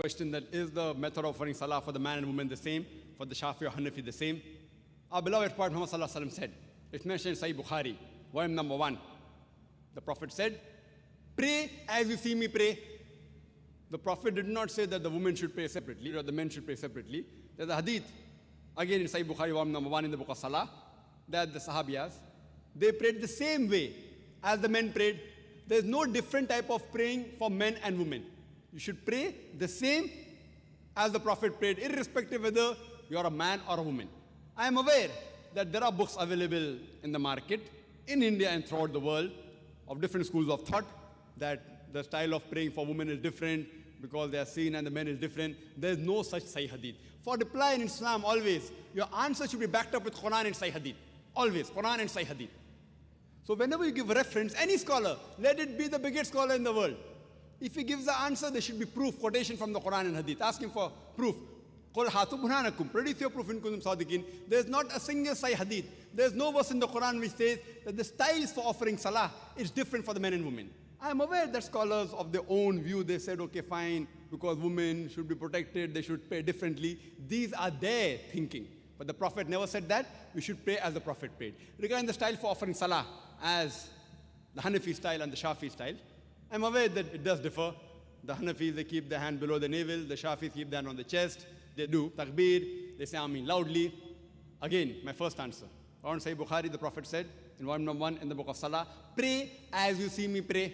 question that is the method of offering salah for the man and woman the same, for the Shafi or Hanafi the same. Our beloved Prophet Muhammad Sallallahu Alaihi Wasallam said, it's mentioned in Sahih Bukhari, volume number 1. The Prophet said, pray as you see me pray. The Prophet did not say that the women should pray separately or the men should pray separately. There's a hadith, again in Sahih Bukhari, volume number 1 in the book of Salah, that the Sahabiyas, they prayed the same way as the men prayed. There's no different type of praying for men and women. You should pray the same as the Prophet prayed, irrespective whether you're a man or a woman. I am aware that there are books available in the market, in India and throughout the world, of different schools of thought, that the style of praying for women is different because they are seen and the men is different. There is no such Sahih Hadith. For reply in Islam, always, your answer should be backed up with Quran and Sahih Hadith. Always, Quran and Sahih Hadith. So whenever you give reference, any scholar, let it be the biggest scholar in the world. If he gives the answer, there should be proof, quotation from the Quran and Hadith. Ask him for proof. Qul hatu burhanakum. Produce your proof in kuntum sadiqin. There is not a single Sahih Hadith. There is no verse in the Quran which says that the styles for offering salah is different for the men and women. I am aware that scholars of their own view, they said, okay, fine, because women should be protected, they should pray differently. These are their thinking. But the Prophet never said that. We should pray as the Prophet prayed. Regarding the style for offering salah, as the Hanafi style and the Shafi style, I'm aware that it does differ. The Hanafis, they keep their hand below the navel. The Shafis keep their hand on the chest. They do takbir. They say Ameen loudly. Again, my first answer. On Sahih Bukhari, the Prophet said, in volume number 1 in the book of Salah, pray as you see me pray.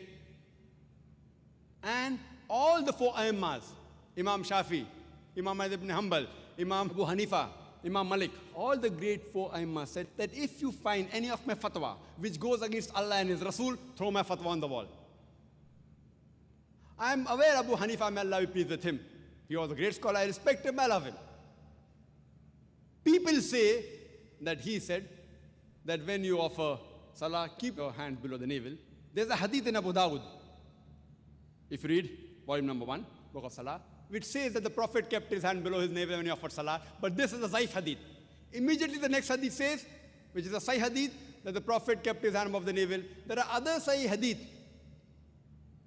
And all the 4 Aimmas, Imam Shafi, Imam Ahmad ibn Hanbal, Imam Abu Hanifa, Imam Malik, all the great 4 Aimmas said that if you find any of my fatwa which goes against Allah and His Rasul, throw my fatwa on the wall. I am aware Abu Hanifa, may Allah be pleased with him. He was a great scholar, I respect him, I love him. People say that he said that when you offer salah, keep your hand below the navel. There's a hadith in Abu Dawud, if you read volume number 1, book of Salah, which says that the Prophet kept his hand below his navel when he offered salah, but this is a Zaif hadith. Immediately the next hadith says, which is a Sahih hadith, that the Prophet kept his hand above the navel. There are other Sahih hadith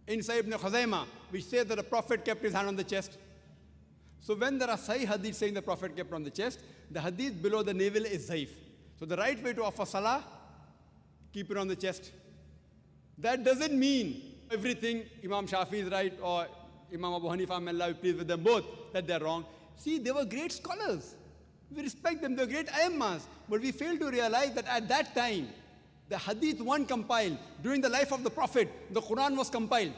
in Sahih ibn Khuzaimah, which says that the Prophet kept his hand on the chest. So when there are Sahih hadith saying the Prophet kept on the chest, the hadith below the navel is Zaif. So the right way to offer salah, keep it on the chest. That doesn't mean everything Imam Shafi is right or Imam Abu Hanifa, may Allah be pleased with them both, that they're wrong. See, they were great scholars. We respect them, they're great Aimmas. But we fail to realize that at that time, the Hadith 1 compiled, during the life of the Prophet, the Quran was compiled.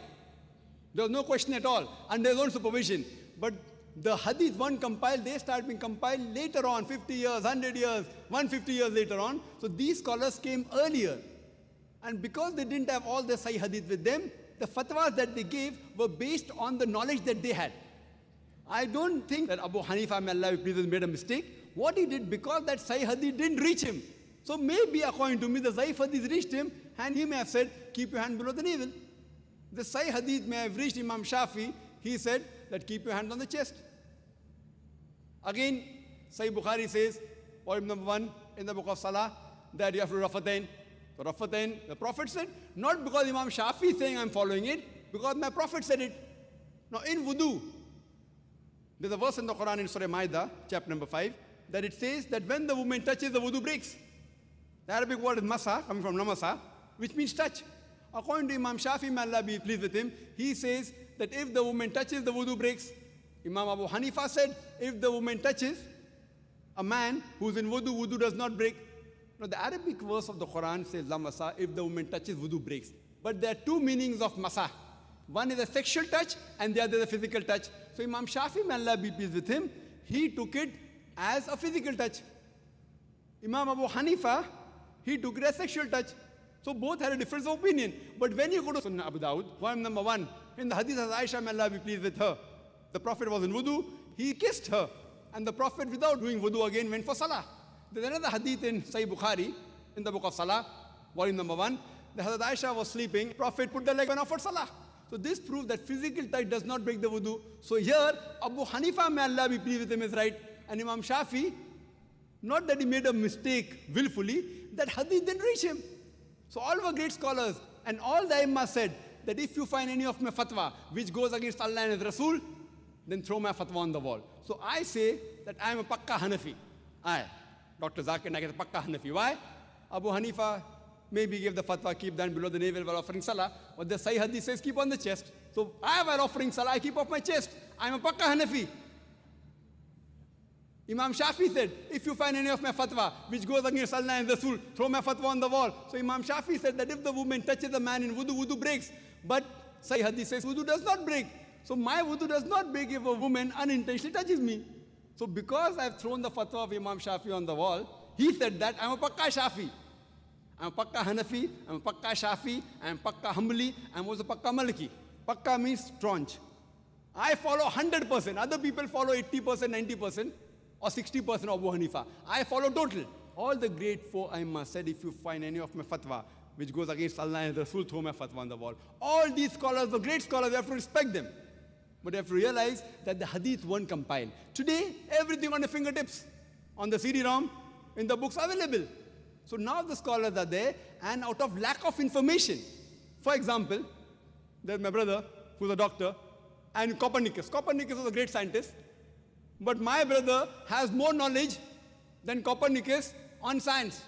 There was no question at all, under his own supervision. But the Hadith 1 compiled, they started being compiled later on, 50 years, 100 years, 150 years later on. So these scholars came earlier. And because they didn't have all the Sahih Hadith with them, the fatwas that they gave were based on the knowledge that they had. I don't think that Abu Hanifa, may Allah be pleased with him, made a mistake. What he did, because that Sahih Hadith didn't reach him. So maybe according to me, the Zaif Hadith reached him and he may have said, keep your hand below the navel. The Sahih Hadith may have reached Imam Shafi. He said that keep your hand on the chest. Again, Sahih Bukhari says, volume number 1 in the book of Salah, that you have to Rafatain. So Rafatain, the Prophet said, not because Imam Shafi is saying I'm following it, because my Prophet said it. Now in wudu, there's a verse in the Quran in Surah Ma'idah, chapter number 5, that it says that when the woman touches, the wudu breaks. The Arabic word is masa, coming from namasa, which means touch. According to Imam Shafi, may Allah be pleased with him, he says that if the woman touches, the wudu breaks. Imam Abu Hanifa said, if the woman touches a man who's in wudu, wudu does not break. Now the Arabic verse of the Quran says, la masa, if the woman touches, wudu breaks. But there are 2 meanings of masa. One is a sexual touch and the other is a physical touch. So Imam Shafi, may Allah be pleased with him, he took it as a physical touch. Imam Abu Hanifa, he took it as sexual touch. So both had a difference of opinion. But when you go to Sunnah Abu Dawud, volume number 1, in the hadith of Aisha, may Allah be pleased with her, the Prophet was in wudu, he kissed her. And the Prophet, without doing wudu again, went for salah. There's another hadith in Sahih Bukhari, in the book of Salah, volume number 1. The Hazrat Aisha was sleeping, Prophet put the leg on offered salah. So this proves that physical touch does not break the wudu. So here, Abu Hanifa, may Allah be pleased with him, is right. And Imam Shafi, not that he made a mistake willfully, that hadith didn't reach him. So all were great scholars, and all the Imam said that if you find any of my fatwa which goes against Allah and His Rasul, then throw my fatwa on the wall. So I say that I am a Pakka Hanafi. Dr. Zakir Naik is a Pakka Hanafi. Why? Abu Hanifa maybe gave the fatwa, keep that below the navel while offering salah. But the Sahih Hadith says keep on the chest. So I, while offering salah, I keep off my chest. I am a Pakka Hanafi. Imam Shafi said, if you find any of my fatwa which goes against Allah and Rasul, throw my fatwa on the wall. So Imam Shafi said that if the woman touches the man in wudu, wudu breaks. But Sahih Hadith says wudu does not break. So my wudu does not break if a woman unintentionally touches me. So because I've thrown the fatwa of Imam Shafi on the wall, he said that I'm a Pakka Shafi. I'm a Pakka Hanafi, I'm a Pakka Shafi, I'm a Pakka Hanbali, I'm also Pakka Maliki. Pakka means staunch. I follow 100%. Other people follow 80%, 90%, or 60% of Abu Hanifa. I follow total. All the great four Aimma said, if you find any of my fatwa which goes against Allah and Rasul, throw my fatwa on the wall. All these scholars, the great scholars, you have to respect them. But you have to realize that the hadith weren't compiled. Today, everything on your fingertips, on the CD-ROM, in the books available. So now the scholars are there, and out of lack of information, for example, there's my brother, who's a doctor, and Copernicus. Copernicus was a great scientist, but my brother has more knowledge than Copernicus on science,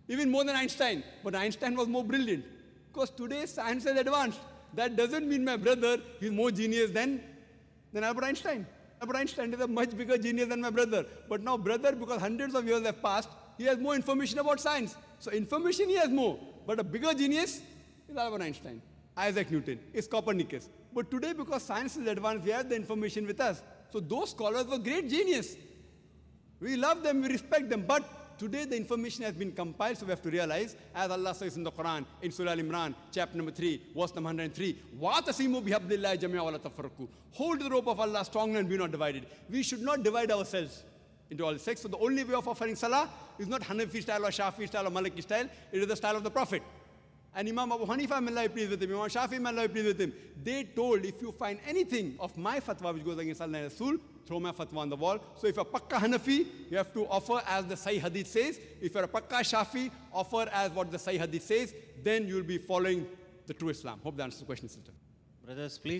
even more than Einstein. But Einstein was more brilliant, because today science is advanced. That doesn't mean my brother is more genius than Albert Einstein. Albert Einstein is a much bigger genius than my brother. But now brother, because hundreds of years have passed, he has more information about science. So information he has more. But a bigger genius is Albert Einstein. Isaac Newton is Copernicus. But today, because science is advanced, we have the information with us. So those scholars were great genius. We love them, we respect them. But today the information has been compiled, so we have to realize, as Allah says in the Quran, in Surah Al-Imran, chapter number 3, verse number 103, وَاتَصِمُوا بِحَبْلِ اللَّهِ جَمِيعًا وَلَا تَفَرَّقُوا. Hold the rope of Allah strongly and be not divided. We should not divide ourselves into all sects. So the only way of offering salah is not Hanafi style or Shafi style or Maliki style. It is the style of the Prophet. And Imam Abu Hanifa, may Allah be pleased with him, Imam Shafi, may Allah be pleased with him, they told, if you find anything of my fatwa which goes against Allah and Rasul, throw my fatwa on the wall. So if you're a Pakka Hanafi, you have to offer as the Sahih Hadith says. If you're a Pakka Shafi, offer as what the Sahih Hadith says. Then you'll be following the true Islam. Hope that answers the question, sister. Brothers, please.